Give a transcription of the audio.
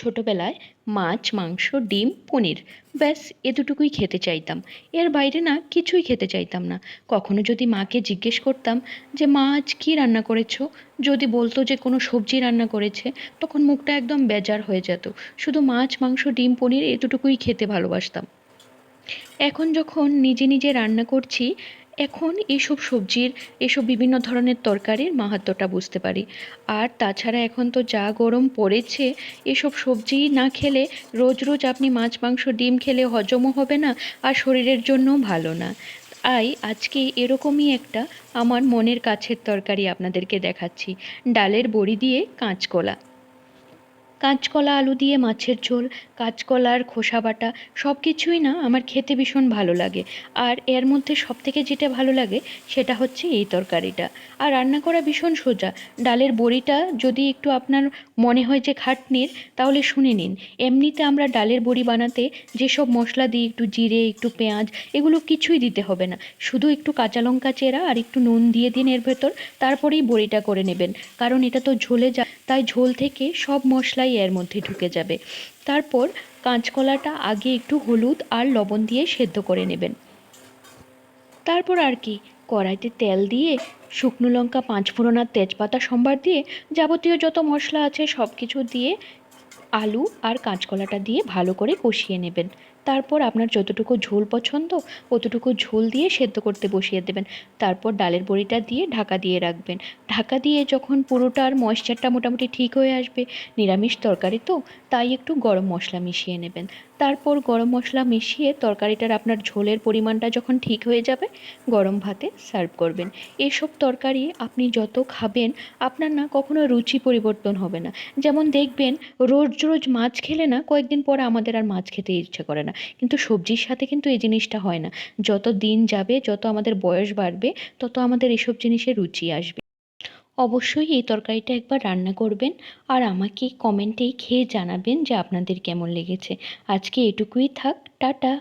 ছোটবেলায় মাছ, মাংস, ডিম, পনির, ব্যাস এতটুকুই খেতে চাইতাম। এর বাইরে না কিছুই খেতে চাইতাম না। কখনো যদি মাকে জিজ্ঞেস করতাম যে মা আজ কী রান্না করেছো, যদি বলতো যে কোনো সবজি রান্না করেছে, তখন মুখটা একদম বেজার হয়ে যেত। শুধু মাছ, মাংস, ডিম, পনির এতটুকুই খেতে ভালোবাসতাম। এখন যখন নিজে নিজে রান্না করছি, এখন এসব সবজির, এসব বিভিন্ন ধরনের তরকারির মাহাত্ম্যটা বুঝতে পারি। আর তাছাড়া এখন তো যা গরম পড়েছে, এসব সবজি না খেলে রোজ রোজ আপনি মাছ, মাংস, ডিম খেলে হজমও হবে না, আর শরীরের জন্যও ভালো না। আজকে এরকমই একটা আমার মনের কাছের তরকারি আপনাদেরকে দেখাচ্ছি। ডালের বড়ি দিয়ে কাঁচকলা। কাঁচকলা আলু দিয়ে মাছের ঝোল, কাঁচকলার খোসা বাটা, সব কিছুই না আমার খেতে ভীষণ ভালো লাগে। আর এর মধ্যে সবথেকে যেটা ভালো লাগে সেটা হচ্ছে এই তরকারিটা। আর রান্না করা ভীষণ সোজা। ডালের বড়িটা যদি একটু আপনার মনে হয় যে খাটনির, তাহলে শুনে নিন। এমনিতে আমরা ডালের বড়ি বানাতে যেসব মশলা দিই, একটু জিরে, একটু পেঁয়াজ, এগুলো কিছুই দিতে হবে না। শুধু একটু কাঁচা লঙ্কা চেরা আর একটু নুন দিয়ে দিন এর ভেতর, তারপরেই বড়িটা করে নেবেন। কারণ এটা তো ঝোলে তাই ঝোল থেকে সব মশলাই এর মধ্যে ঢুকে যাবে। তারপর কাঁচকলাটা আগে একটু হলুদ আর লবণ দিয়ে সেদ্ধ করে নেবেন। তারপর আর কি, কড়াইতে তেল দিয়ে শুকনো লঙ্কা, পাঁচফোড়ন আর তেজপাতা সম্বার দিয়ে যাবতীয় যত মশলা আছে সব কিছু দিয়ে আলু আর কাঁচকলাটা দিয়ে ভালো করে কষিয়ে নেবেন। তারপর আপনার যতটুকু ঝোল পছন্দ অতটুকু ঝোল দিয়ে সেদ্ধ করতে বসিয়ে দেবেন। তারপর ডালের বড়িটা দিয়ে ঢাকা দিয়ে রাখবেন। ঢাকা দিয়ে যখন পুরোটার ময়েশ্চারটা মোটামুটি ঠিক হয়ে আসবে, নিরামিষ তরকারি তো, তাই একটু গরম মশলা মিশিয়ে নেবেন। তারপর গরম মশলা মিশিয়ে তরকারিটার আপনার ঝোলের পরিমাণটা যখন ঠিক হয়ে যাবে, গরম ভাতে সার্ভ করবেন। এসব তরকারি আপনি যত খাবেন, আপনার না কখনো রুচি পরিবর্তন হবে না। যেমন দেখবেন, রোজ রোজ মাছ খেলে না কয়েকদিন পরে আমাদের আর মাছ খেতে ইচ্ছে করে না, কিন্তু সবজির সাথে কিন্তু এই জিনিসটা হয় না। যত দিন যাবে, যত আমাদের বয়স বাড়বে, তত আমাদের এসব জিনিসের রুচি আসবে। অবশ্যই এই তরকারিটা একবার রান্না করবেন, আর আমাকে কমেন্টেই খেয়ে জানাবেন যে আপনাদের কেমন লেগেছে। আজকে এটুকুই থাক, টাটা।